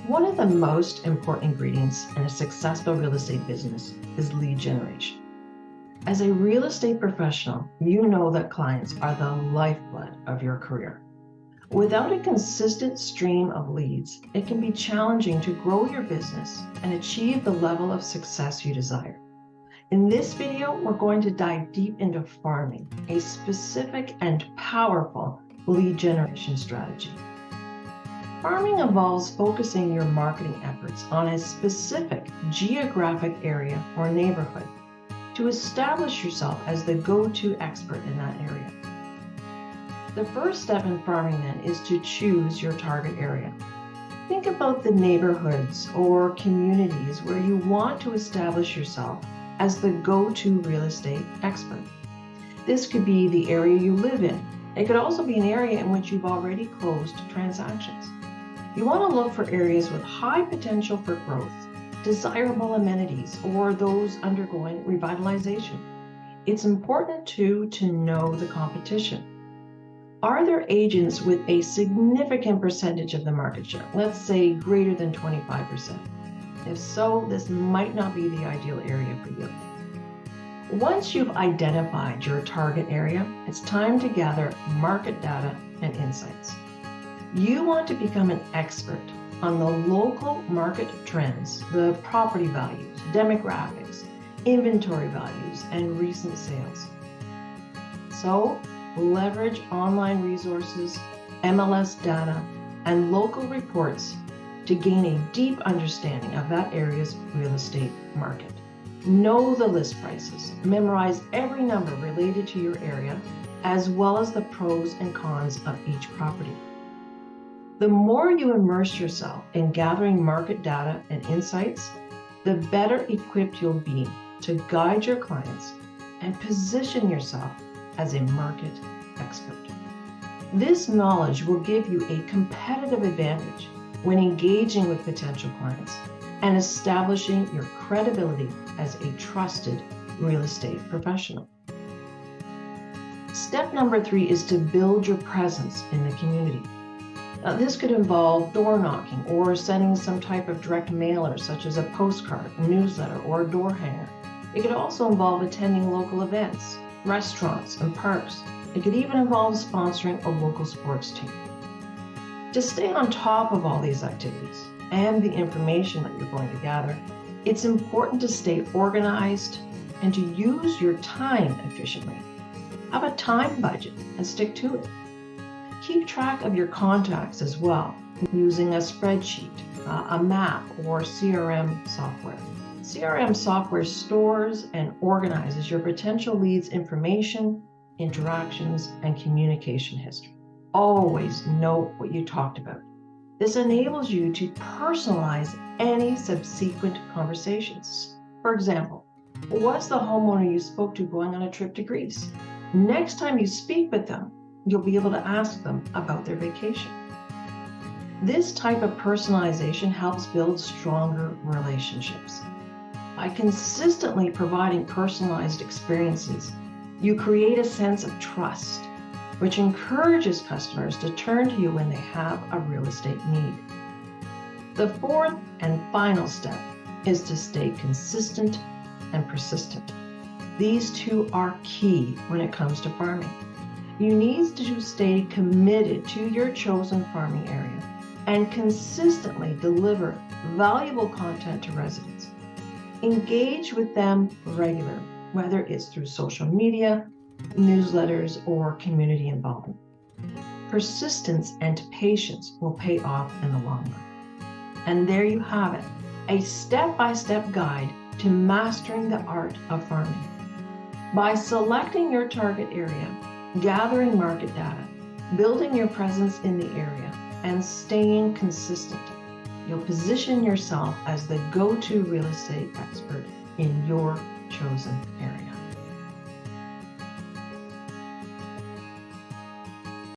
One of the most important ingredients in a successful real estate business is lead generation. As a real estate professional, you know that clients are the lifeblood of your career. Without a consistent stream of leads, it can be challenging to grow your business and achieve the level of success you desire. In this video, we're going to dive deep into farming, a specific and powerful lead generation strategy. Farming involves focusing your marketing efforts on a specific geographic area or neighborhood to establish yourself as the go-to expert in that area. The first step in farming then is to choose your target area. Think about the neighborhoods or communities where you want to establish yourself as the go-to real estate expert. This could be the area you live in. It could also be an area in which you've already closed transactions. You want to look for areas with high potential for growth, desirable amenities, or those undergoing revitalization. It's important too to know the competition. Are there agents with a significant percentage of the market share, let's say greater than 25%? If so, this might not be the ideal area for you. Once you've identified your target area, it's time to gather market data and insights. You want to become an expert on the local market trends, the property values, demographics, inventory values, and recent sales. So, leverage online resources, MLS data, and local reports to gain a deep understanding of that area's real estate market. Know the list prices, memorize every number related to your area, as well as the pros and cons of each property. The more you immerse yourself in gathering market data and insights, the better equipped you'll be to guide your clients and position yourself as a market expert. This knowledge will give you a competitive advantage when engaging with potential clients and establishing your credibility as a trusted real estate professional. Step number 3 is to build your presence in the community. Now, this could involve door knocking or sending some type of direct mailer, such as a postcard, a newsletter, or a door hanger. It could also involve attending local events, restaurants, and parks. It could even involve sponsoring a local sports team. To stay on top of all these activities and the information that you're going to gather, it's important to stay organized and to use your time efficiently. Have a time budget and stick to it. Keep track of your contacts as well, using a spreadsheet, a map, or CRM software. CRM software stores and organizes your potential leads' information, interactions, and communication history. Always note what you talked about. This enables you to personalize any subsequent conversations. For example, was the homeowner you spoke to going on a trip to Greece? Next time you speak with them, you'll be able to ask them about their vacation. This type of personalization helps build stronger relationships. By consistently providing personalized experiences, you create a sense of trust, which encourages customers to turn to you when they have a real estate need. The fourth and final step is to stay consistent and persistent. These two are key when it comes to farming. You need to stay committed to your chosen farming area and consistently deliver valuable content to residents. Engage with them regularly, whether it's through social media, newsletters, or community involvement. Persistence and patience will pay off in the long run. And there you have it, a step-by-step guide to mastering the art of farming. By selecting your target area, gathering market data, building your presence in the area, and staying consistent, you'll position yourself as the go-to real estate expert in your chosen area.